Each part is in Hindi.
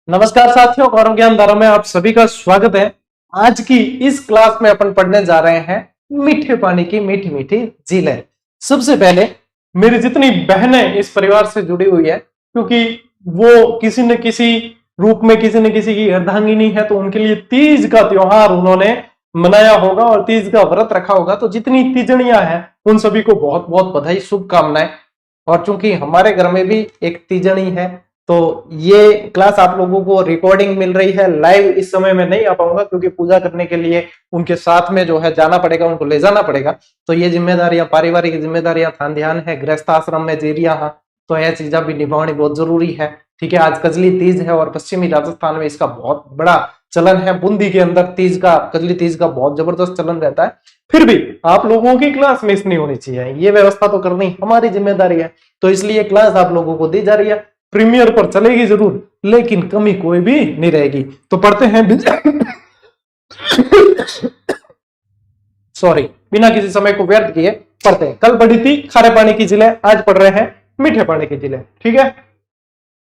नमस्कार साथियों, गौरव ज्ञान धारा में आप सभी का स्वागत है। आज की इस क्लास में अपन पढ़ने जा रहे हैं मीठे पानी की मीठी मीठी झीलें। सबसे पहले मेरी जितनी बहनें इस परिवार से जुड़ी हुई है, क्योंकि वो किसी न किसी रूप में किसी न किसी की अर्धांगिनी है, तो उनके लिए तीज का त्योहार उन्होंने मनाया होगा और तीज का व्रत रखा होगा। तो जितनी तीजनियां हैं उन सभी को बहुत बहुत बधाई, शुभकामनाएं। और चूंकि हमारे घर में भी एक तीजनी है, तो ये क्लास आप लोगों को रिकॉर्डिंग मिल रही है। लाइव इस समय में नहीं आ पाऊंगा क्योंकि पूजा करने के लिए उनके साथ में जो है जाना पड़ेगा, उनको ले जाना पड़ेगा। तो ये जिम्मेदारियां, पारिवारिक जिम्मेदारियां थान ध्यान है, गृहस्थ आश्रम में जेरिया हाँ, तो यह चीजें भी निभानी बहुत जरूरी है। ठीक है, आज कजली तीज है और पश्चिमी राजस्थान में इसका बहुत बड़ा चलन है। बूंदी के अंदर तीज का, कजली तीज का बहुत जबरदस्त चलन रहता है। फिर भी आप लोगों की क्लास मिस नहीं होनी चाहिए, ये व्यवस्था तो करनी हमारी जिम्मेदारी है। तो इसलिए क्लास आप लोगों को दी जा रही है। प्रीमियर पर चलेगी जरूर, लेकिन कमी कोई भी नहीं रहेगी। तो पढ़ते हैं सॉरी, बिना किसी समय को व्यर्थ किए पढ़ते हैं। कल पढ़ी थी खारे पानी की झीलें, आज पढ़ रहे हैं मीठे पानी की झीलें। ठीक है,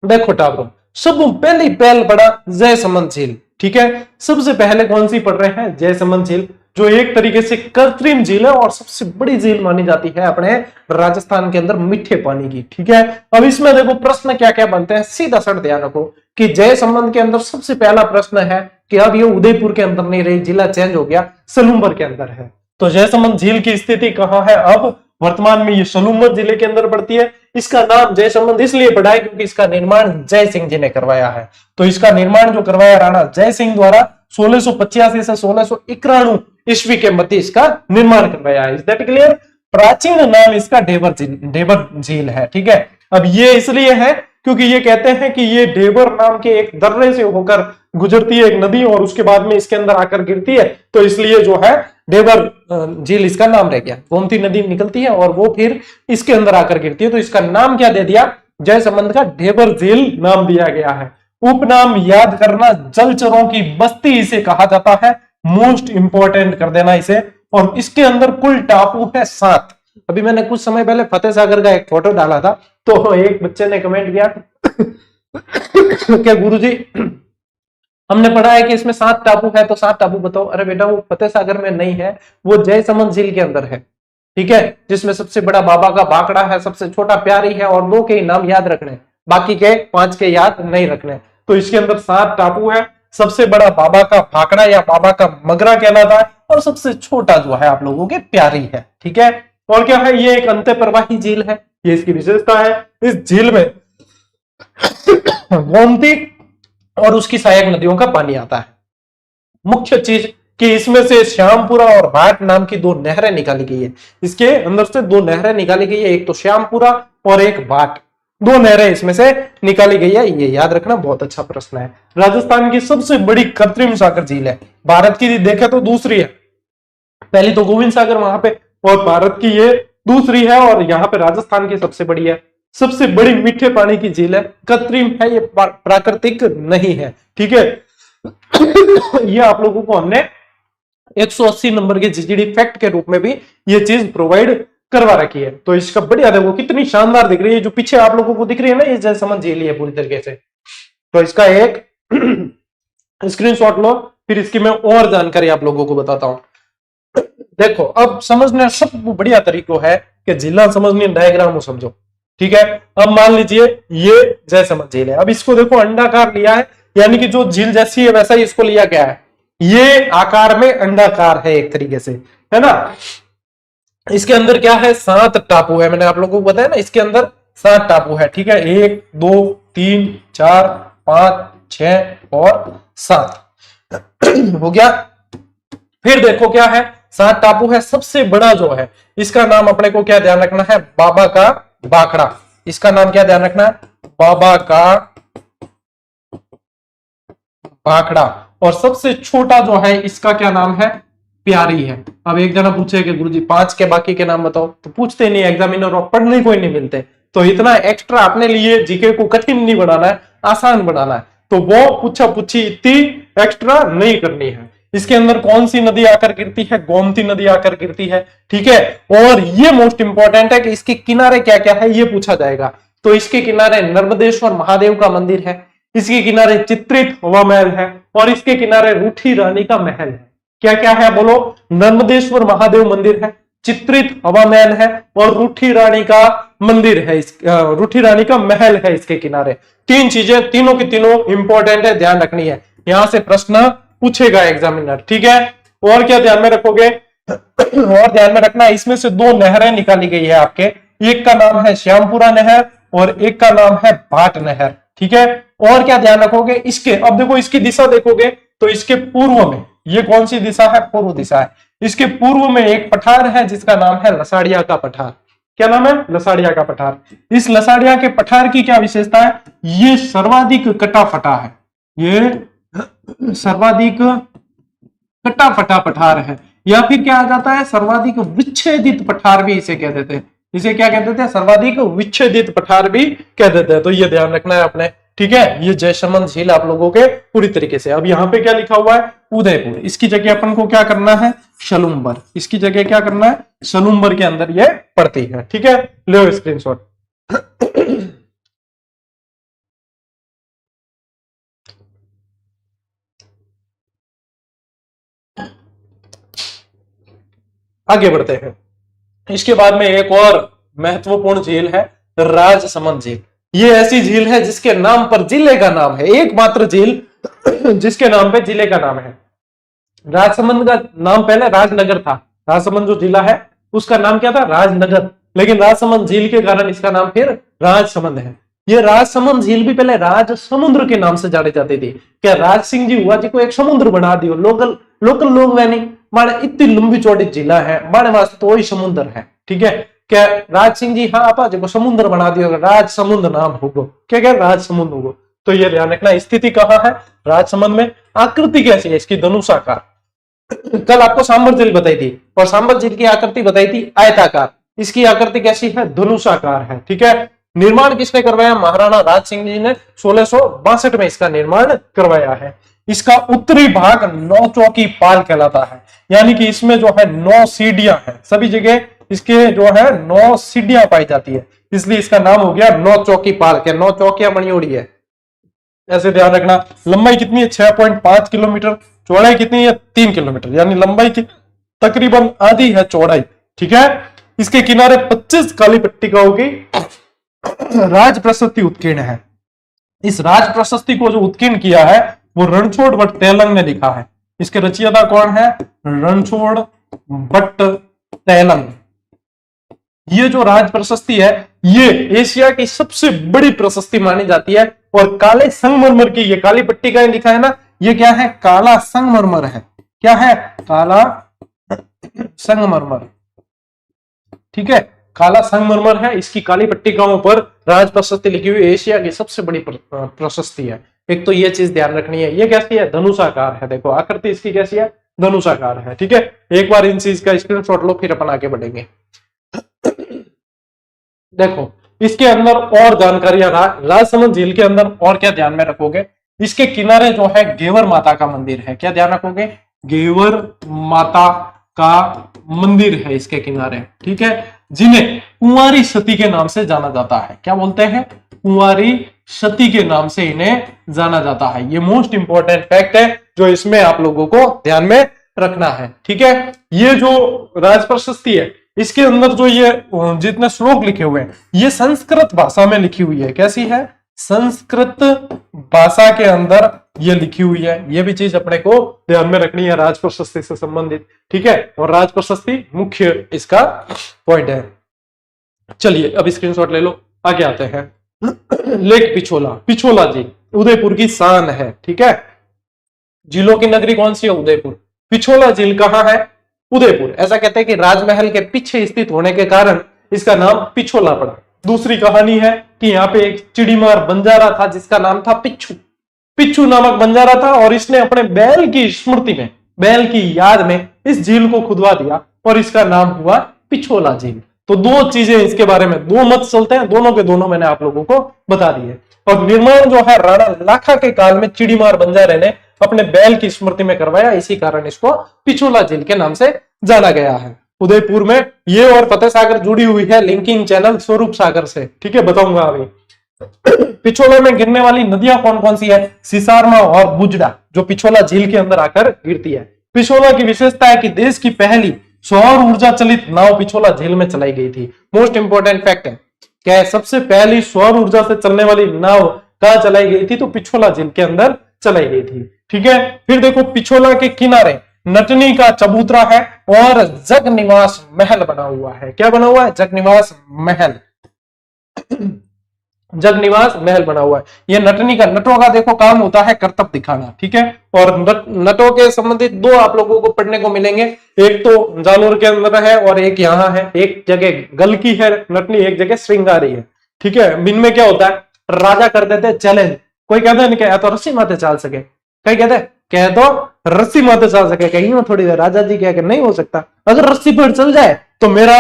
देखो टाबरों, सब पहली पहल पढ़ा जयसमंद झील। ठीक है, सबसे पहले कौन सी पढ़ रहे हैं? जयसमंद झील, जो एक तरीके से कृत्रिम झील है और सबसे बड़ी झील मानी जाती है अपने राजस्थान के अंदर मीठे पानी की। ठीक है, अब इसमें देखो प्रश्न क्या क्या बनते हैं, सीधा सड़ ध्यान रखो कि जयसमंद के अंदर सबसे पहला प्रश्न है कि अब ये उदयपुर के अंदर नहीं रही, जिला चेंज हो गया, सलूम्बर के अंदर है। तो जयसमंद झील की स्थिति कहां है? अब वर्तमान में ये सलूम्बर जिले के अंदर पड़ती है। इसका नाम जयसमंद इसलिए पड़ा है क्योंकि इसका निर्माण जय सिंह जी ने करवाया है। तो इसका निर्माण जो करवाया राणा जय सिंह द्वारा 1685 से 1691 ईस्वी के मध्य इसका निर्माण करवाया है। Is that clear? प्राचीन नाम इसका ढेबर झील है। ठीक है, अब ये इसलिए है क्योंकि ये कहते हैं कि ये ढेबर नाम के एक दर्रे से होकर गुजरती है एक नदी और उसके बाद में इसके अंदर आकर गिरती है, तो इसलिए जो है ढेबर झील इसका नाम रह गया। गोमती नदी निकलती है और वो फिर इसके अंदर आकर गिरती है, तो इसका नाम क्या दे दिया? जयसमंद का ढेबर झील नाम दिया गया है। उपनाम याद करना, जलचरों की बस्ती इसे कहा जाता है, मोस्ट इंपॉर्टेंट कर देना इसे। और इसके अंदर कुल टापू है 7। अभी मैंने कुछ समय पहले फतेह सागर का एक फोटो डाला था, तो एक बच्चे ने कमेंट किया क्या गुरुजी हमने पढ़ा है कि इसमें 7 टापू है, तो 7 टापू बताओ। अरे बेटा, वो फतेह सागर में नहीं है, वो जयसमंद झील के अंदर है। ठीक है, जिसमें सबसे बड़ा बाबा का बाकड़ा है, सबसे छोटा प्यारी है, और 2 के नाम याद रखने, बाकी के 5 के याद नहीं रखने। तो इसके अंदर 7 टापू है। सबसे बड़ा बाबा का भाखड़ा या बाबा का मगरा कहलाता है, और सबसे छोटा जो है आप लोगों के प्यारी है। ठीक है, और क्या है? ये एक अंत्य प्रवाही झील है, ये इसकी विशेषता है। इस झील में गोमती और उसकी सहायक नदियों का पानी आता है। मुख्य चीज कि इसमें से श्यामपुरा और भाट नाम की 2 नहरें निकाली गई है। इसके अंदर से 2 नहरें निकाली गई है, एक तो श्यामपुरा और एक भाट। 2 नहरें इसमें से निकाली गई है, ये याद रखना, बहुत अच्छा प्रश्न है। राजस्थान की सबसे बड़ी कृत्रिम सागर झील है। भारत की देखें तो दूसरी है, पहली तो गोविंद सागर वहां पे, और भारत की ये दूसरी है, और यहाँ पे राजस्थान की सबसे बड़ी है। सबसे बड़ी मीठे पानी की झील है, कृत्रिम है, ये प्राकृतिक नहीं है। ठीक है, ये आप लोगों को हमने 180 नंबर के जीजीडी फैक्ट के रूप में भी ये चीज प्रोवाइड करवा रखी है। तो इसका बढ़िया देखो, कितनी शानदार दिख रही है, जो पीछे आप लोगों को दिख रही है ना, ये जयसमंद झील है पूरी तरीके से। तो इसका एक स्क्रीनशॉट लो, फिर इसकी मैं और जानकारी आप लोगों को बताता हूं। देखो, अब समझने सब बढ़िया तरीको है कि जिला समझने डायग्राम समझो। ठीक है, अब मान लीजिए ये जयसमंद झील है। अब इसको देखो अंडाकार लिया है, यानी कि जो झील जैसी है वैसा ही इसको लिया गया है। ये आकार में अंडाकार है एक तरीके से, है ना। इसके अंदर क्या है? 7 टापू है। मैंने आप लोगों को बताया ना, इसके अंदर 7 टापू है। ठीक है, 1 2 3 4 5 6 और 7 हो गया। फिर देखो क्या है, 7 टापू है। सबसे बड़ा जो है, इसका नाम अपने को क्या ध्यान रखना है? बाबा का बाखड़ा। इसका नाम क्या ध्यान रखना है? बाबा का बाखड़ा। और सबसे छोटा जो है, इसका क्या नाम है? प्यारी है। अब एक जना पूछे कि गुरुजी 5 के बाकी के नाम बताओ, तो पूछते नहीं एग्जामिनर, और पढ़ने कोई नहीं मिलते। तो इतना एक्स्ट्रा अपने लिए जीके को कठिन नहीं बनाना है, आसान बनाना है। तो वो पूछा पूछी इतनी एक्स्ट्रा नहीं करनी है। इसके अंदर कौन सी नदी आकर गिरती है? गोमती नदी आकर गिरती है। ठीक है, और ये मोस्ट इंपॉर्टेंट है कि इसके किनारे क्या क्या है, ये पूछा जाएगा। तो इसके किनारे नर्मदेश्वर महादेव का मंदिर है, इसके किनारे चित्रित हवा महल है और इसके किनारे रूठी रानी का महल है। क्या क्या है बोलो? नर्मदेश्वर महादेव मंदिर है, चित्रित हवा महल है और रूठी रानी का मंदिर है, रूठी रानी का महल है इसके किनारे। तीन चीजें, तीनों की तीनों इंपॉर्टेंट है, ध्यान रखनी है, यहां से प्रश्न पूछेगा एग्जामिनर। ठीक है, और क्या ध्यान में रखोगे? और ध्यान में रखना, इसमें से दो नहरें निकाली गई है आपके, एक का नाम है श्यामपुरा नहर और एक का नाम है भाट नहर। ठीक है, और क्या ध्यान रखोगे? इसके, अब देखो इसकी दिशा देखोगे तो इसके पूर्व में, ये कौन सी दिशा है? पूर्व दिशा है। इसके पूर्व में एक पठार है जिसका नाम है लसाड़िया का पठार। क्या नाम है? लसाड़िया का पठार। इस लसाड़िया के पठार की क्या विशेषता है? ये सर्वाधिक कटा फटा है, ये सर्वाधिक कटा फटा पठार है, या फिर क्या आ जाता है? सर्वाधिक विच्छेदित पठार भी इसे कह देते हैं। इसे क्या कहते थे? सर्वाधिक विच्छेदित पठार भी कह देते हैं। तो ये ध्यान रखना है आपने। ठीक है, ये जयसमंद झील आप लोगों के पूरी तरीके से। अब यहाँ पे क्या लिखा हुआ है? उदयपुर। इसकी जगह अपन को क्या करना है? सलूम्बर। इसकी जगह क्या करना है? सलूम्बर के अंदर ये पड़ती है। ठीक है, लो स्क्रीनशॉट। आगे बढ़ते हैं। इसके बाद में एक और महत्वपूर्ण झील है राजसमंद झील। ये ऐसी झील है जिसके नाम पर जिले का नाम है, एकमात्र झील जिसके नाम पे जिले का नाम है। राजसमंद का नाम पहले राजनगर था, राजसमंद जो जिला है उसका नाम क्या था? राजनगर, लेकिन राजसमंद झील के कारण इसका नाम फिर राजसमंद है। ये राजसमंद झील भी पहले राज समुद्र के नाम से जानी जाती थी। क्या राज सिंह जी हुआ जी को एक समुद्र बना दियो, लोकल लोग वैनी माने इतनी लंबी चौड़ी जिला है, माने वास्ते तो वही समुद्र है। ठीक है, क्या राज सिंह जी हाँ आपा जो समुद्र बना दियो, राज समुद्र नाम होगो, क्या क्या राज समुद्र होगो। तो ये ध्यान रखना, स्थिति कहाँ है? राजसमंद में। आकृति कैसी है इसकी? धनुषाकार। कल आपको सांबर झील बताई थी और सांबर झील की आकृति बताई थी आयताकार, इसकी आकृति कैसी है? धनुषाकार है। ठीक है, निर्माण किसने करवाया? महाराणा राज सिंह जी ने 1662 में इसका निर्माण करवाया है। इसका उत्तरी भाग 9 चौकी पाल कहलाता है, यानी कि इसमें जो है 9 सीढ़ियां हैं, सभी जगह इसके जो है 9 सीढ़ियां पाई जाती है, इसलिए इसका नाम हो गया 9 चौकी पाल के। 9 चौकियां बनी उड़ी है, ऐसे ध्यान रखना। लंबाई कितनी है? 6.5 किलोमीटर। चौड़ाई कितनी है? 3 किलोमीटर, यानी लंबाई की तकरीबन आधी है चौड़ाई। ठीक है, इसके किनारे 25 काली पट्टिकाओं की राज प्रशस्ति उत्कीर्ण है। इस राज प्रशस्ति को जो उत्कीर्ण किया है वो रणछोड़ भट्ट तैलंग ने लिखा है। इसके रचयिता कौन है? रणछोड़ भट्ट तैलंग। ये जो राज प्रशस्ति है ये एशिया की सबसे बड़ी प्रशस्ति मानी जाती है, और काले संगमरमर की, ये काली पट्टिकाएं लिखा है ना, ये क्या है? काला संगमरमर है। क्या है? काला संगमरमर। ठीक है, काला संगमरमर है, इसकी काली पट्टिकाओं पर राज प्रशस्ति लिखी हुई, एशिया की सबसे बड़ी प्रशस्ति है। एक तो ये चीज ध्यान रखनी है। ये कैसी है? धनुषाकार है। देखो आकृति इसकी कैसी है? धनुषाकार है। ठीक है, एक बार इन चीज का स्क्रीनशॉट लो, फिर अपन आगे बढ़ेंगे। देखो इसके अंदर और जानकारियां, राजसमंद झील के अंदर और क्या ध्यान में रखोगे? इसके किनारे जो है घेवर माता का मंदिर है। क्या ध्यान रखोगे? घेवर माता का मंदिर है इसके किनारे। ठीक है, जिन्हें कुंवारी सती के नाम से जाना जाता है। क्या बोलते हैं? कुंवारी सती के नाम से इन्हें जाना जाता है। ये मोस्ट इंपॉर्टेंट फैक्ट है जो इसमें आप लोगों को ध्यान में रखना है। ठीक है, ये जो राज प्रशस्ति है इसके अंदर जो ये जितने श्लोक लिखे हुए हैं ये संस्कृत भाषा में लिखी हुई है। कैसी है? संस्कृत भाषा के अंदर ये लिखी हुई है। ये भी चीज अपने को ध्यान में रखनी है राज प्रशस्ति से संबंधित। ठीक है, और राज प्रशस्ति मुख्य इसका पॉइंट है। चलिए अब स्क्रीनशॉट ले लो, आगे आते हैं। लेक पिछोला, पिछोला जी उदयपुर की शान है। ठीक है, झीलों की नगरी कौन सी है? उदयपुर। पिछोला झील कहाँ है? उदयपुर। ऐसा कहते हैं कि राजमहल के पीछे स्थित होने के कारण इसका नाम पिछोला पड़ा। दूसरी कहानी है कि यहाँ पे एक चिड़ीमार बंजारा था जिसका नाम था पिच्छू। पिच्छू नामक बंजारा था और इसने अपने बैल की स्मृति में, बैल की याद में इस झील को खुदवा दिया और इसका नाम हुआ पिछोला झील। तो दो चीजें इसके बारे में, दो मत चलते हैं, दोनों के दोनों मैंने आप लोगों को बता दिए। और निर्माण जो है राणा लाखा के काल में चिड़ीमार बंजारे ने अपने बैल की स्मृति में करवाया, इसी कारण इसको पिछोला झील के नाम से जाना गया है। उदयपुर में ये और फतेह सागर जुड़ी हुई है लिंकिंग चैनल स्वरूप सागर से। ठीक है, बताऊंगा अभी। पिछोला में गिरने वाली नदियां कौन कौन सी है? सिसारमा और बुजड़ा, जो पिछोला झील के अंदर आकर गिरती है। पिछोला की विशेषता है कि देश की पहली सौर ऊर्जा चलित नाव पिछोला झील में चलाई गई थी। मोस्ट इंपोर्टेंट फैक्ट है, क्या है? सबसे पहली सौर ऊर्जा से चलने वाली नाव कहां चलाई गई थी? तो पिछोला झील के अंदर चलाई गई थी। ठीक है, फिर देखो पिछोला के किनारे नटनी का चबूतरा है और जगनिवास महल बना हुआ है। क्या बना हुआ है? जगनिवास महल। जगनिवास महल बना हुआ है। ये नटनी का, नटों का देखो काम होता है करतब दिखाना। ठीक है, और नटों के संबंधित दो आप लोगों को पढ़ने को मिलेंगे, एक तो जालोर के अंदर है और एक यहाँ है। एक जगह गल की है नटनी, एक जगह श्रृंगारी है। ठीक है, इनमें क्या होता है? राजा कर देते चैलेंज, कोई कहता है क्या तो रस्सी माथे चाल सके, कहीं कहते हैं कह तो रस्सी माथे चाल सके, कहीं थोड़ी राजा जी क्या नहीं हो सकता, अगर रस्सी पर चल जाए तो मेरा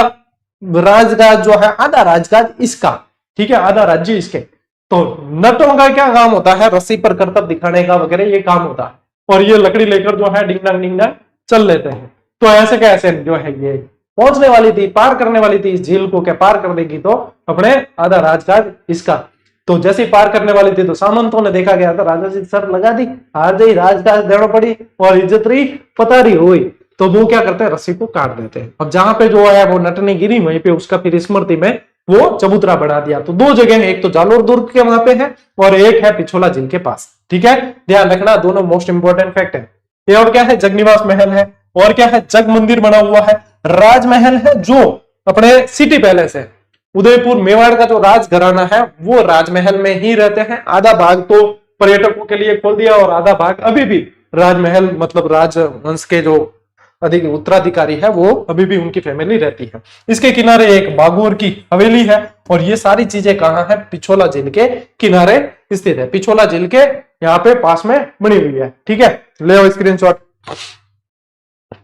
राजगाज जो है आधा राजगाज इसका, ठीक है, आधा राज्य इसके। तो नटों का क्या काम होता है? रस्सी पर करतब दिखाने का वगैरह ये काम होता है, और ये लकड़ी लेकर जो है डिंगडांग डिंगडांग चल लेते हैं। तो ऐसे कैसे जो है ये पहुंचने वाली थी, पार करने वाली थी इस झील को, क्या पार कर देगी तो अपने आधा राजगाज इसका। तो जैसे ही पार करने वाली थी तो सामंतों ने देखा गया तो राजा जी सर लगा दी, हार गई, राजगाज देना पड़ी और इज्जत रही पतारी हुई। तो वो क्या करते हैं? रस्सी को काट देते हैं। अब जहां पे जो है वो नटनी गिरी वहीं पे उसका फिर स्मृति में वो चबूतरा बना दिया। तो दो जगह है, एक तो जालोर दुर्ग के वहां पे है और एक है पिछोला झील के पास। ठीक है, ध्यान रखना, दोनों मोस्ट इंपोर्टेंट फैक्ट है। ये और क्या है? जगनिवास महल है, और क्या है? जग मंदिर बना हुआ है। राजमहल है जो अपने सिटी पैलेस है, उदयपुर मेवाड़ का जो राजघराना है वो राजमहल में ही रहते हैं। आधा भाग तो पर्यटकों के लिए खोल दिया और आधा भाग अभी भी राजमहल मतलब राजवंश के जो अधिक उत्तराधिकारी है वो अभी भी उनकी फैमिली रहती है। इसके किनारे एक बागोर की हवेली है और ये सारी चीजें कहां है? पिछोला झील के किनारे स्थित है। पिछोला झील के यहाँ पे पास में बनी हुई है। ठीक है, ले लो स्क्रीनशॉट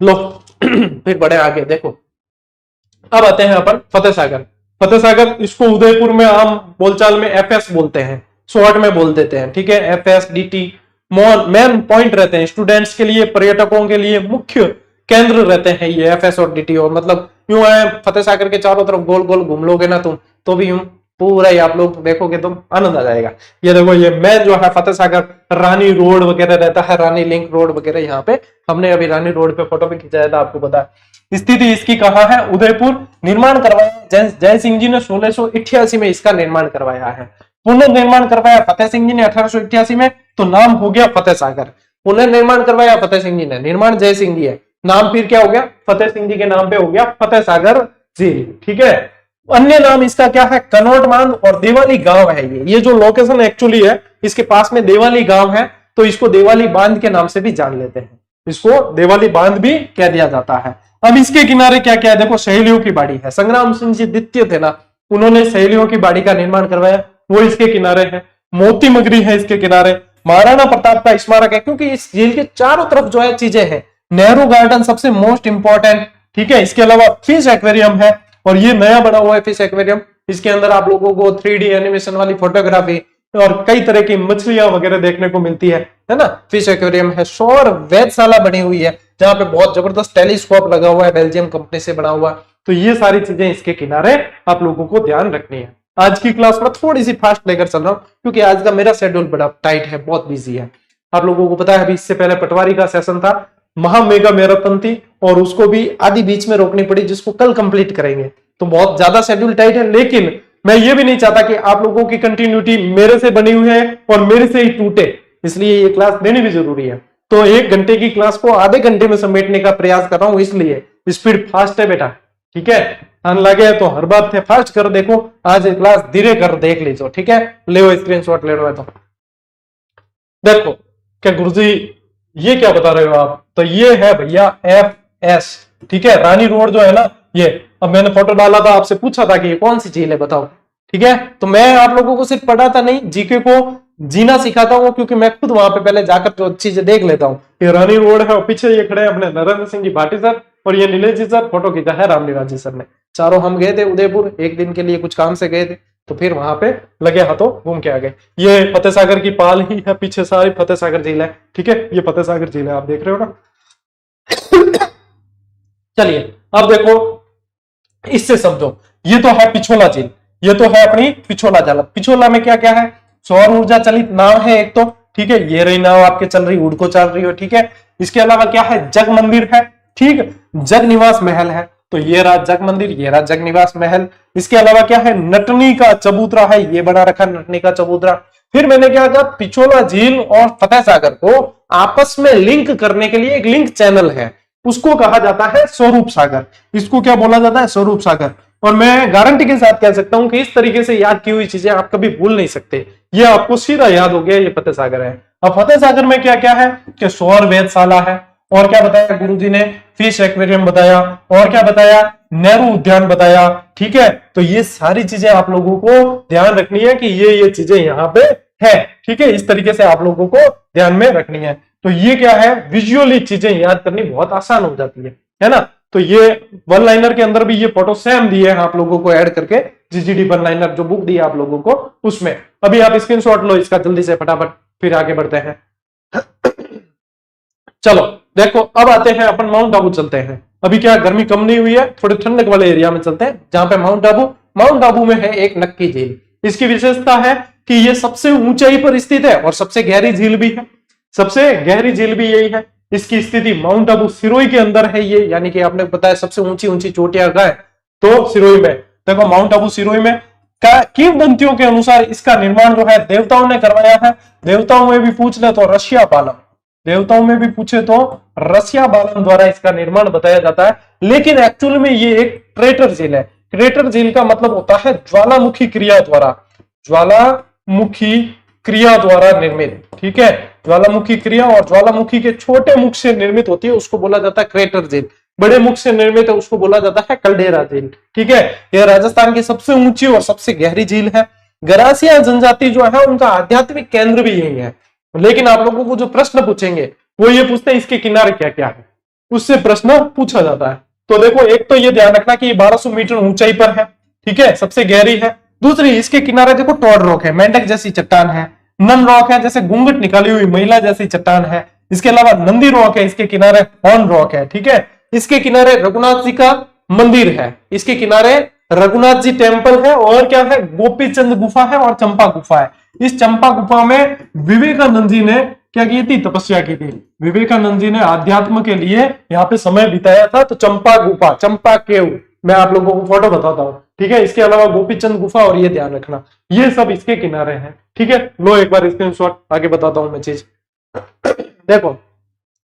लो। फिर बढ़े आगे, देखो अब आते हैं अपन फतेह सागर। फतेह सागर, इसको उदयपुर में आम बोलचाल में एफएस बोलते हैं, शॉर्ट में बोल देते हैं। ठीक है, एफएस डीटी मेन पॉइंट रहते हैं स्टूडेंट्स के लिए, पर्यटकों के लिए मुख्य केंद्र रहते हैं ये एफएस और डीटी। और मतलब यूं है, फतेह सागर के चारों तरफ गोल गोल घूम लोगे ना तुम तो भी यूं पूरा ही आप लोग देखोगे तो आनंद आ जाएगा। ये देखो, ये मेन जो है फतेह सागर, रानी रोड वगैरह रहता है, रानी लिंक रोड वगैरह। यहाँ पे हमने अभी रानी रोड पे फोटो भी खिंचाया था, आपको पता है। स्थिति इसकी कहाँ है? उदयपुर। निर्माण करवाया जय सिंह जी ने 1688 में इसका निर्माण करवाया है। पुनर्निर्माण करवाया फतेह सिंह जी ने 1888 में, तो नाम हो गया फतेह सागर। पुनर्निर्माण करवाया फतेह सिंह जी ने, निर्माण जय सिंह जी है, नाम फिर क्या हो गया? फतेह सिंह जी के नाम पे हो गया फतेह सागर झील। ठीक है, अन्य नाम इसका क्या है? कनौट बांध और देवाली गांव है। ये जो लोकेशन एक्चुअली है इसके पास में देवाली गांव है, तो इसको देवाली बांध के नाम से भी जान लेते हैं, इसको देवाली बांध भी कह दिया जाता है। अब इसके किनारे क्या क्या है? देखो, सहेलियों की बाड़ी है, संग्राम सिंह जी द्वितीय थे ना, उन्होंने सहेलियों की बाड़ी का निर्माण करवाया, वो इसके किनारे है। मोती मगरी है इसके किनारे। महाराणा प्रताप का स्मारक है, क्योंकि इस झील के चारों तरफ जो है चीजें हैं। नेहरू गार्डन सबसे मोस्ट इंपॉर्टेंट। ठीक है, इसके अलावा फिश एक्वेरियम है, और ये नया बना हुआ है फिश एक्वेरियम। इसके अंदर आप लोगों को 3D एनिमेशन वाली फोटोग्राफी और कई तरह की मछलियां वगैरह देखने को मिलती है ना। फिश एक्वेरियम है, सौर वेधशाला बनी हुई है जहां पे बहुत जबरदस्त टेलीस्कोप लगा हुआ है, बेल्जियम कंपनी से बना हुआ। तो ये सारी चीजें इसके किनारे आप लोगों को ध्यान रखनी है। आज की क्लास में थोड़ी सी फास्ट लेकर चल रहा हूँ, क्योंकि आज का मेरा शेड्यूल बड़ा टाइट है, बहुत बिजी है। आप लोगों को पता है अभी इससे पहले पटवारी का सेशन था, महा मेगा मैराथन थी, और उसको भी आधी बीच में रोकनी पड़ी, जिसको कल कंप्लीट करेंगे। तो बहुत ज्यादा शेड्यूल टाइट है, लेकिन मैं ये भी नहीं चाहता कि आप लोगों की कंटिन्यूटी मेरे से बनी हुई है और मेरे से ही टूटे, इसलिए ये क्लास देनी भी जरूरी है। तो 1 घंटे की क्लास को आधे घंटे में समेटने का प्रयास कर रहा हूं, इसलिए स्पीड फास्ट है बेटा। ठीक है, ध्यान लगे तो हर बात है फास्ट कर, देखो आज क्लास धीरे कर देख लीजिए। ठीक है, ले स्क्रीनशॉट ले लो। तो देखो क्या गुरुजी ये क्या बता रहे हो आप? तो ये है भैया एफएस। ठीक है, रानी रोड जो है ना ये, अब मैंने फोटो डाला था, आपसे पूछा था कि ये कौन सी झील है बताओ। ठीक है, तो मैं आप लोगों को सिर्फ पढ़ाता नहीं, जीके को जीना सिखाता हूँ, क्योंकि मैं खुद वहां पे पहले जाकर जो चीजें देख लेता हूँ। ये रानी रोड है और पीछे ये खड़े हैं अपने नरेंद्र सिंह जी भाटी सर और ये नीलेश जी सर, फोटो खींचा है रामनिवास जी सर ने। चारों हम गए थे उदयपुर, 1 दिन के लिए कुछ काम से गए थे, तो फिर वहां पे लगे हाथों घूम के आ गए। ये फतेह सागर की पाल ही है, पीछे सारी फतेह सागर झील है। ठीक है, ये फतेह सागर झील है, आप देख रहे हो ना। चलिए अब देखो, इससे समझो, ये तो है पिछोला झील, ये तो है अपनी पिछोला जल। पिछोला में क्या क्या है, सौर ऊर्जा चलित नाव है एक तो, ठीक है, ये रही नाव आपके चल रही, उड़ को चल रही हो, ठीक है। इसके अलावा क्या है, जग मंदिर है, ठीक, जग निवास महल है, तो ये रहा जग मंदिर, ये रहा जग निवास महल। इसके अलावा क्या है, नटनी का चबूतरा है, ये बना रखा नटनी का चबूतरा। फिर मैंने क्या कहा, पिछोला झील और फतेह सागर को आपस में लिंक करने के लिए एक लिंक चैनल है, उसको कहा जाता है स्वरूप सागर। इसको क्या बोला जाता है, स्वरूप सागर। और मैं गारंटी के साथ कह सकता हूं कि इस तरीके से याद की हुई चीजें आप कभी भूल नहीं सकते, ये आपको सीधा याद हो गया, ये फतेह सागर है। अब फतेह सागर में क्या क्या है कि सौर वेधशाला है, और क्या बताया गुरुजी ने, फिश एक्वेरियम बताया, और क्या बताया, नेहरू उद्यान बताया, ठीक है। तो ये सारी चीजें आप लोगों को ध्यान रखनी है कि ये चीजें यहाँ पे है, ठीक है, इस तरीके से आप लोगों को ध्यान में रखनी है। तो ये क्या है, विजुअली चीजें याद करनी बहुत आसान हो जाती है ना। तो ये वन लाइनर के अंदर भी ये फोटो सेम दिए हैं आप लोगों को ऐड करके, जीजीडी वन लाइनर जो बुक दी है आप लोगों को उसमें। अभी आप स्क्रीनशॉट लो इसका जल्दी से फटाफट, फिर आगे बढ़ते हैं। चलो देखो, अब आते हैं अपन माउंट आबू चलते हैं। अभी क्या गर्मी कम नहीं हुई है, थोड़े ठंडक वाले एरिया में चलते हैं जहां पे माउंट आबू में है एक नक्की झील। इसकी विशेषता है कि ये सबसे ऊंचाई पर स्थित है और सबसे गहरी झील भी है, सबसे गहरी झील भी यही है। इसकी स्थिति माउंट आबू सिरोही के अंदर है ये, यानी कि आपने बताया सबसे ऊंची ऊंची चोटियां कहां है, तो सिरोही में। देखो माउंट आबू सिरोही में किंवदंतियों के अनुसार इसका निर्माण जो है देवताओं ने करवाया है। देवताओं में भी पूछ ले तो रशिया पालम, देवताओं में भी पूछे तो रसिया बालन द्वारा इसका निर्माण बताया जाता है। लेकिन एक्चुअल में ये एक क्रेटर झील है। क्रेटर झील का मतलब होता है ज्वालामुखी क्रिया द्वारा, ज्वालामुखी क्रिया द्वारा निर्मित, ठीक है। ज्वालामुखी क्रिया और ज्वालामुखी के छोटे मुख से निर्मित होती है, उसको बोला जाता है क्रेटर झील। बड़े मुख से निर्मित है, उसको बोला जाता है कल्डेरा झील, ठीक है। यह राजस्थान की सबसे ऊंची और सबसे गहरी झील है। गरासिया जनजाति जो है उनका आध्यात्मिक केंद्र भी यही है। लेकिन आप लोगों को जो प्रश्न पूछेंगे वो ये पूछते हैं इसके किनारे क्या क्या है, उससे प्रश्न पूछा जाता है। तो देखो, एक तो ये ध्यान रखना कि ये 1200 मीटर ऊंचाई पर है, ठीक है, सबसे गहरी है। दूसरी, इसके किनारे देखो टॉड रॉक है, मेंढक जैसी चट्टान है, नन रॉक है, जैसे घूंघट निकाली हुई महिला जैसी चट्टान है। इसके अलावा नंदी रॉक है, इसके किनारे हॉर्न रॉक है, ठीक है। इसके किनारे रघुनाथ जी का मंदिर है, इसके किनारे रघुनाथ जी टेम्पल है, और क्या है, गोपीचंद गुफा है और चंपा गुफा है। इस चंपा गुफा में विवेकानंद जी ने क्या की थी, तपस्या की थी। विवेकानंद जी ने आध्यात्म के लिए यहाँ पे समय बिताया था। तो चंपा गुफा, चंपा केव, मैं आप लोगों को फोटो बताता हूँ, ठीक है। इसके अलावा गोपीचंद गुफा, और ये ध्यान रखना ये सब इसके किनारे हैं, ठीक है। लो एक बार स्क्रीनशॉट, आगे बताता हूं मैं चीज। देखो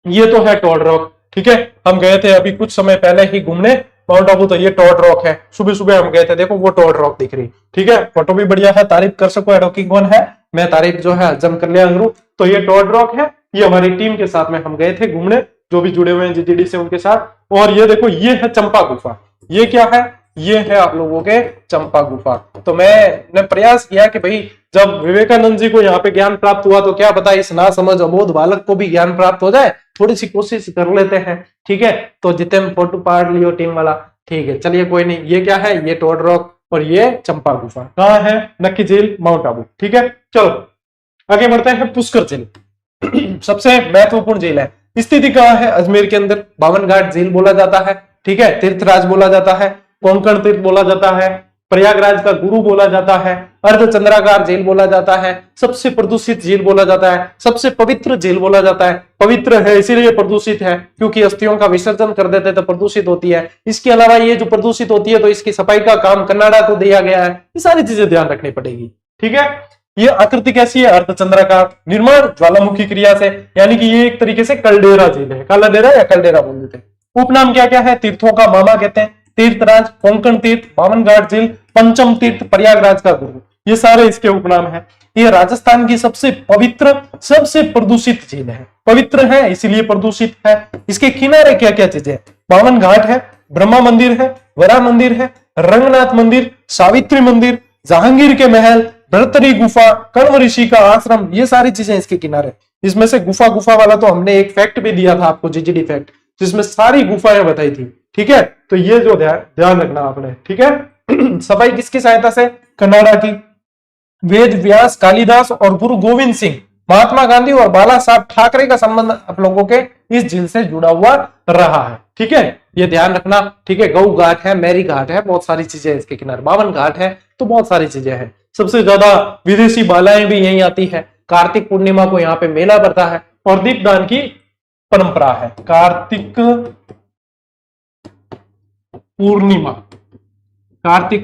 ये तो है टॉड रॉक, ठीक है। हम गए थे अभी कुछ समय पहले ही घूमने माउंट आबू, तो ये टॉड रॉक है। सुबह सुबह हम गए थे, देखो वो टॉड रॉक दिख रही, ठीक है। फोटो भी बढ़िया है, तारीफ कर सको एडोकी कौन है, मैं तारीफ जो है हजम कर लिया अंगरू। तो ये टॉड रॉक है, ये हमारी टीम के साथ में हम गए थे घूमने, जो भी जुड़े हुए हैं जीजीडी से उनके साथ। और ये देखो, ये है चंपा गुफा। ये क्या है, ये है आप लोगों के चंपा गुफा। तो मैंने प्रयास किया कि भाई जब विवेकानंद जी को यहाँ पे ज्ञान प्राप्त हुआ, तो क्या पता इस ना समझ अबोध बालक को भी ज्ञान प्राप्त हो जाए, थोड़ी सी कोशिश कर लेते हैं, ठीक है। तो जितने में फोटो पाड़ लियो टीम वाला, ठीक है, चलिए कोई नहीं। ये क्या है, ये टॉड रॉक और ये चंपा गुफा कहाँ है, नक्की झील माउंट आबू, ठीक है। चलो आगे बढ़ते हैं। पुष्कर झील सबसे महत्वपूर्ण झील है। स्थिति कहाँ है, अजमेर के अंदर। 52 घाट झील बोला जाता है, ठीक है। तीर्थराज बोला जाता है, कोंकण तीर्थ बोला जाता है, प्रयागराज का गुरु बोला जाता है, अर्धचंद्राकार झील बोला जाता है, सबसे प्रदूषित झील बोला जाता है, सबसे पवित्र झील बोला जाता है। पवित्र है इसीलिए प्रदूषित है, क्योंकि अस्थियों का विसर्जन कर देते तो प्रदूषित होती है। इसके अलावा ये जो प्रदूषित होती है तो इसकी सफाई का काम कनाडा को दिया गया है। ये सारी चीजें ध्यान रखनी पड़ेगी, ठीक है। ये आकृति कैसी है, अर्धचंद्राकार, निर्माण ज्वालामुखी क्रिया से, यानी कि ये एक तरीके से कल्डेरा झील है। काला डेरा या कल्डेरा बोल देते हैं। उपनाम क्या क्या है, तीर्थों का मामा कहते हैं, तीर्थराज, कोंकण तीर्थ, 52 घाट झील, पंचम तीर्थ, प्रयागराज का गुरु, ये सारे इसके उपनाम है। ये राजस्थान की सबसे पवित्र, सबसे प्रदूषित झील है। पवित्र है इसीलिए प्रदूषित है। इसके किनारे क्या क्या चीजें, 52 घाट है, ब्रह्मा मंदिर है, वरा मंदिर है, रंगनाथ मंदिर, सावित्री मंदिर, जहांगीर के महल, भरतरी गुफा, कण्व ऋषि का आश्रम, ये सारी चीजें इसके किनारे। इसमें से गुफा वाला तो हमने एक फैक्ट भी दिया था आपको, जीजीडी फैक्ट, जिसमें सारी गुफाएं बताई थी, ठीक है। तो ये जो ध्यान रखना आपने, ठीक है। सफाई किसकी सहायता से, कनाडा की। वेद व्यास, कालिदास और गुरु गोविंद सिंह, महात्मा गांधी और बाला साहब ठाकरे का संबंध आप लोगों के इस झील से जुड़ा हुआ रहा है। ठीक है, ये ध्यान रखना। ठीक है, गऊ घाट है, मैरी घाट है, बहुत सारी चीजें इसके किनारे, 52 घाट है, तो बहुत सारी चीजें हैं। सबसे ज्यादा विदेशी बालाएं भी यहीं आती है। कार्तिक पूर्णिमा को यहाँ पे मेला बढ़ता है और दीपदान की परंपरा है। कार्तिक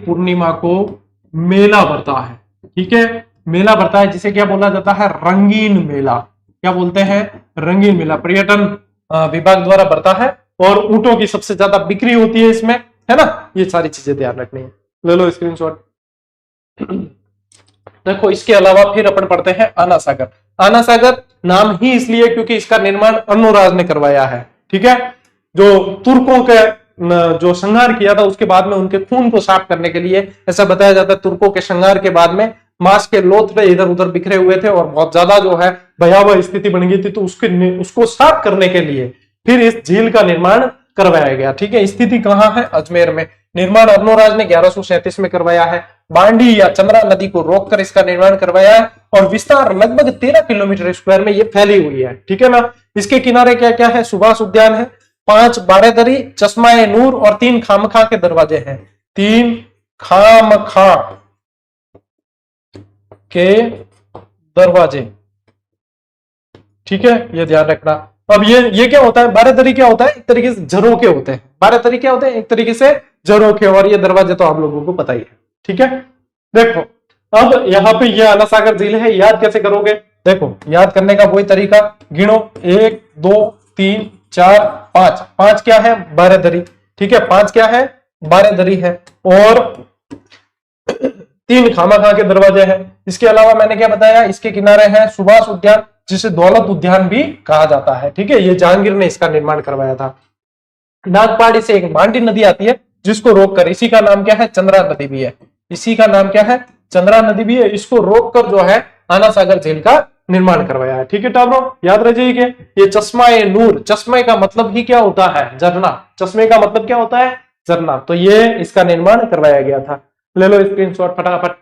पूर्णिमा को मेला बढ़ता है। ठीक है, मेला बढ़ता है जिसे क्या बोला जाता है, रंगीन मेला। क्या बोलते हैं, रंगीन मेला। पर्यटन विभाग द्वारा बढ़ता है और ऊंटों की सबसे ज्यादा बिक्री होती है इसमें, है ना। ये सारी चीजें ध्यान रखनी है, ले लो स्क्रीनशॉट। देखो, इसके अलावा फिर अपन पढ़ते हैं आना सागर। आना सागर नाम ही इसलिए क्योंकि इसका निर्माण अन्नूराज ने करवाया है। ठीक है, जो तुर्कों के जो संहार किया था उसके बाद में उनके खून को साफ करने के लिए, ऐसा बताया जाता है तुर्कों के संहार के बाद में मांस के लोथड़े इधर उधर बिखरे हुए थे और बहुत ज्यादा जो है भयावह स्थिति बन गई थी, तो उसको साफ करने के लिए फिर इस झील का निर्माण करवाया गया। ठीक है, स्थिति कहाँ है, अजमेर में। निर्माण अर्नोराज ने 1137 में करवाया है। बांडी या चंद्रा नदी को रोककर इसका निर्माण करवाया है और विस्तार लगभग 13 किलोमीटर स्क्वायर में ये फैली हुई है। ठीक है ना। इसके किनारे क्या क्या है, सुभाष उद्यान है, 5 बारेदरी, चश्मा-ए नूर और 3 खामखा के दरवाजे हैं। 3 खामखा के दरवाजे। ठीक है, ये ध्यान रखना। अब ये क्या होता है, बारेदरी क्या होता है, एक तरीके से झरोखे होते हैं। बारेदरी क्या होते हैं, एक तरीके से झरोखे, और ये दरवाजे तो आप लोगों को पता ही है। ठीक है, देखो अब यहाँ पे ये आना सागर झील है, याद कैसे करोगे। देखो, याद करने का वही तरीका, गिनो 1 2 3 4 5। 5 क्या है, बारेदरी। ठीक है, 5 क्या है, बारेदरी है, और 3 खामखा के दरवाजे हैं। इसके अलावा मैंने क्या बताया, इसके किनारे है सुभाष उद्यान, जिसे दौलत उद्यान भी कहा जाता है। ठीक है, ये जहांगीर ने इसका निर्माण करवाया था। नागपाड़ी से एक मांडी नदी आती है जिसको रोककर, इसी का नाम क्या है, चंद्रा नदी भी है। इसी का नाम क्या है, चंद्रा नदी भी है। इसको रोककर जो है आना सागर झील का निर्माण करवाया है। ठीक है टाबरों, याद रह जाइए। ये चश्मा-ए नूर, चश्मे का मतलब ही क्या होता है, झरना। चश्मे का मतलब क्या होता है, झरना। तो ये इसका निर्माण करवाया गया था। ले लो स्क्रीनशॉट फटाफट।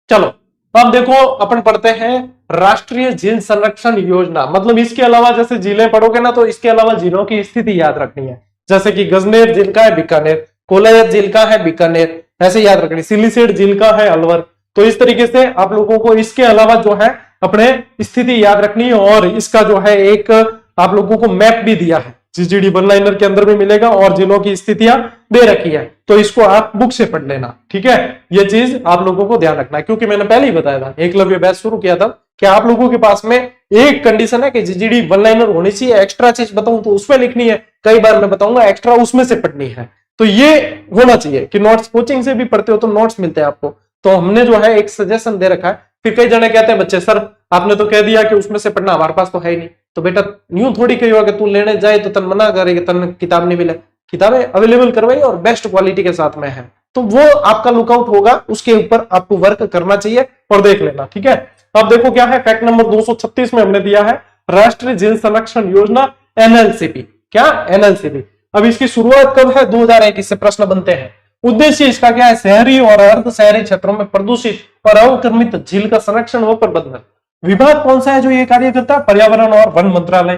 चलो अब देखो, अपन पढ़ते हैं राष्ट्रीय झील संरक्षण योजना। मतलब इसके अलावा जैसे झीलें पढ़ोगे ना, तो इसके अलावा झीलों की स्थिति याद रखनी है। जैसे कि गजनेर झील का है बीकानेर, कोलायत झील का है बीकानेर, ऐसे याद रखनी। सिलीसेट झील का है अलवर। तो इस तरीके से आप लोगों को इसके अलावा जो है अपने स्थिति याद रखनी है, और इसका जो है एक आप लोगों को मैप भी दिया है, जीजीडी वन लाइनर के अंदर भी मिलेगा, और जिलों की स्थितियां दे रखी है, तो इसको आप बुक से पढ़ लेना। ठीक है, ये चीज आप लोगों को ध्यान रखना है, क्योंकि मैंने पहले ही बताया था, एकलव्य बैच शुरू किया था कि आप लोगों के पास में एक कंडीशन है कि जीजीडी वन लाइनर होनी चाहिए। एक्स्ट्रा चीज बताऊं तो उसमें लिखनी है, कई बार मैं बताऊंगा एक्स्ट्रा उसमें से पढ़नी है। तो ये होना चाहिए कि नोट्स कोचिंग से भी पढ़ते हो तो नोट्स मिलते हैं आपको। तो हमने जो है एक सजेशन दे रखा है। फिर कई जने कहते हैं बच्चे, सर आपने तो कह दिया कि उसमें से पढ़ना, हमारे पास तो है ही नहीं। तो बेटा यूं थोड़ी कही होगा कि तू लेने जाए तो तन मना करेगी, तन किताब नहीं मिले। किताबें अवेलेबल करवाई और बेस्ट क्वालिटी के साथ में है, तो वो आपका लुकआउट होगा, उसके ऊपर आपको वर्क करना चाहिए और देख लेना। ठीक है, अब देखो क्या है, फैक्ट नंबर 236 में हमने दिया है राष्ट्रीय झील संरक्षण योजना, एनएलसीपी। क्या, एनएलसीपी। अब इसकी शुरुआत कब है, 2021 से प्रश्न बनते हैं। उद्देश्य इसका क्या है, शहरी और अर्ध शहरी क्षेत्रों में प्रदूषित और अवक्रमित झील का संरक्षण व प्रबंधन। विभाग कौन सा है जो ये कार्य करता है, पर्यावरण और वन मंत्रालय।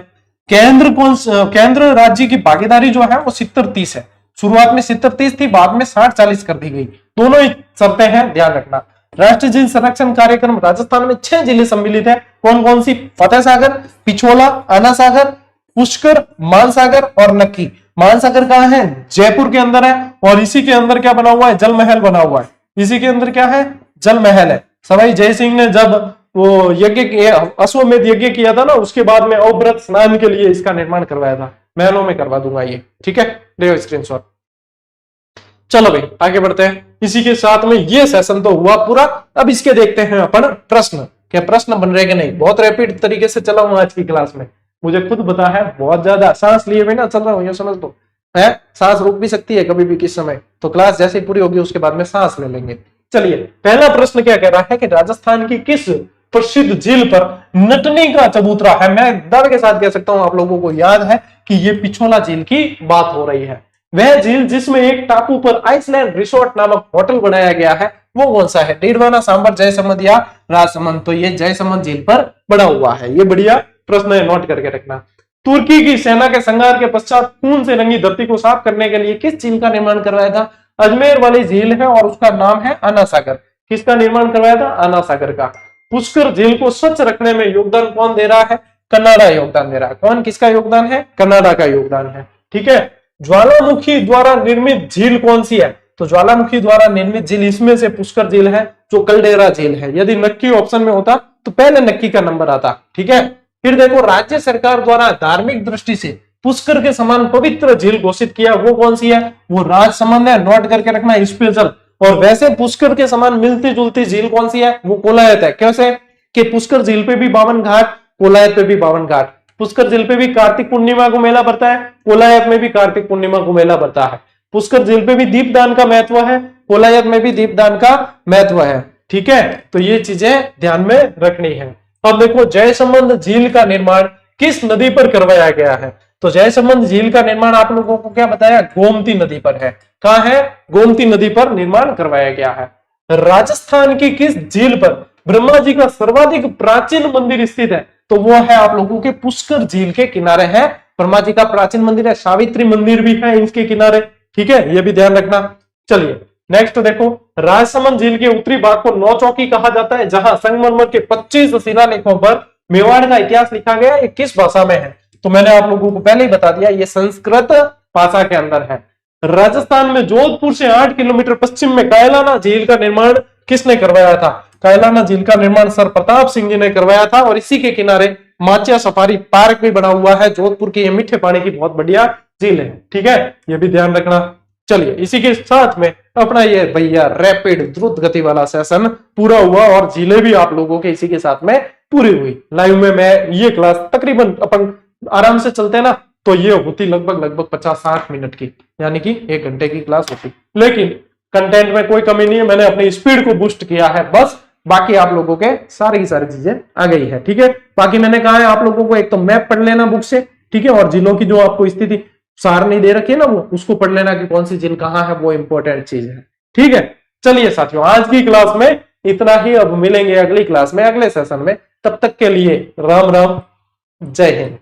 केंद्र राज्य की भागीदारी जो है वो 70-30 है। शुरुआत में 70-30 थी, बाद में 60-40 कर दी गई। दोनों ही शर्तें हैं, ध्यान रखना। राष्ट्रीय झील संरक्षण कार्यक्रम, राजस्थान में 6 जिले सम्मिलित है। कौन कौन सी, फतेह सागर, पिछोला, आना सागर, पुष्कर, मानसागर और नक्की। मानसागर कहाँ है, जयपुर के अंदर है, और इसी के अंदर क्या बना हुआ है, जल महल बना हुआ है। इसी के अंदर क्या है, जल महल है। सवाई जय सिंह ने जब वो यज्ञ, अश्वमेध यज्ञ किया था ना, उसके बाद में अवव्रत स्नान के लिए इसका निर्माण करवाया था। महलों में करवा दूंगा ये। ठीक है, देखो स्क्रीनशॉट। चलो भाई आगे बढ़ते हैं। इसी के साथ में ये सेशन तो हुआ पूरा। अब इसके देखते हैं अपन प्रश्न, क्या प्रश्न बन रहे कि नहीं। बहुत रैपिड तरीके से चला हूं आज की क्लास में, मुझे खुद पता है, बहुत ज्यादा सांस लिए बिना चल रहा हूं, ये समझ लो है। सांस रुक भी सकती है कभी भी किस समय, तो क्लास जैसे ही पूरी होगी उसके बाद में सांस ले लेंगे। चलिए, पहला प्रश्न क्या कह रहा है कि राजस्थान की किस प्रसिद्ध झील पर नटनी का चबूतरा है। मैं दावे के साथ कह सकता हूं, आप लोगों को याद है कि ये पिछोला झील की बात हो रही है। वह झील जिसमें एक टापू पर आइसलैंड रिसोर्ट नामक होटल बनाया गया है, वो कौन सा है? डीडवाना, सांबर, जयसमंद या राजसमंद? तो ये जयसमंद झील पर बना हुआ है। ये बढ़िया प्रश्न है, नोट करके रखना। तुर्की की सेना के संहार के पश्चात खून से रंगी धरती को साफ करने के लिए किस झील का निर्माण करवाया था? अजमेर वाली झील है और उसका नाम है आना सागर। किसका निर्माण करवाया था? आना सागर का। पुष्कर झील को स्वच्छ रखने में योगदान कौन दे रहा है? कनाडा योगदान दे रहा है। कौन, किसका योगदान है? कनाडा का योगदान है। ठीक है। ज्वालामुखी द्वारा निर्मित झील कौन सी है? तो ज्वालामुखी द्वारा निर्मित झील इसमें से पुष्कर झील है, जो कलडेरा झील है। यदि नक्की ऑप्शन में होता तो पहले नक्की का नंबर आता। ठीक है। फिर देखो, राज्य सरकार द्वारा धार्मिक दृष्टि से पुष्कर के समान पवित्र झील घोषित किया, वो कौन सी है? वो राजसमंद है। नोट करके रखना स्पेशल। और वैसे पुष्कर के समान मिलती जुलती झील कौन सी है? वो कोलायत है। कैसे कि पुष्कर झील पे भी 52 घाट, कोलायत पे भी 52 घाट। पुष्कर झील पे भी कार्तिक पूर्णिमा को मेला भरता है, कोलायत में भी कार्तिक पूर्णिमा को मेला भरता है। पुष्कर झील पे भी दीपदान का महत्व है, कोलायत में भी दीपदान का महत्व है। ठीक है। तो ये चीजें ध्यान में रखनी है। अब देखो, जयसमंद झील का निर्माण किस नदी पर करवाया गया है? तो जयसमंद झील का निर्माण आप लोगों को क्या बताया? गोमती नदी पर है। कहां है? गोमती नदी पर निर्माण करवाया गया है। राजस्थान की किस झील पर ब्रह्मा जी का सर्वाधिक प्राचीन मंदिर स्थित है? तो वो है आप लोगों के पुष्कर झील के किनारे है। ब्रह्मा जी का प्राचीन मंदिर है, सावित्री मंदिर भी है इसके किनारे। ठीक है, ये भी ध्यान रखना। चलिए नेक्स्ट देखो, राजसमंद झील के उत्तरी भाग को नौचौकी कहा जाता है, जहां संगमरमर के 25 शिलालेखों पर मेवाड़ का इतिहास लिखा गया। ये किस भाषा में है? तो मैंने आप लोगों को पहले ही बता दिया, ये संस्कृत भाषा के अंदर है। राजस्थान में जोधपुर से 8 किलोमीटर पश्चिम में कायलाना झील का निर्माण किसने करवाया था? कायलाना झील का निर्माण सर प्रताप सिंह जी ने करवाया था। और इसी के किनारे माचिया सफारी पार्क भी बना हुआ है। जोधपुर की ये मीठे पानी की बहुत बढ़िया झील है। ठीक है, ये भी ध्यान रखना। चलिए इसी के साथ में अपना ये भैया रैपिड द्रुत गति वाला सेशन पूरा हुआ और झीलें भी आप लोगों के इसी के साथ में पूरी हुई। लाइव में मैं ये क्लास तकरीबन अपन आराम से चलते हैं ना, तो ये होती लगभग 50-60 मिनट की, यानी कि 1 घंटे की क्लास होती। लेकिन कंटेंट में कोई कमी नहीं है, मैंने अपनी स्पीड को बूस्ट किया है बस। बाकी आप लोगों के सारी की सारी चीजें आ गई है। ठीक है, बाकी मैंने कहा है आप लोगों को एक तो मैप पढ़ लेना बुक से। ठीक है, और जिलों की जो आपको स्थिति सार नहीं दे रखी है ना, वो उसको पढ़ लेना कि कौन सी झील कहाँ है, वो इंपॉर्टेंट चीज है। ठीक है, चलिए साथियों, आज की क्लास में इतना ही। अब मिलेंगे अगली क्लास में, अगले सेशन में। तब तक के लिए राम राम, जय हिंद।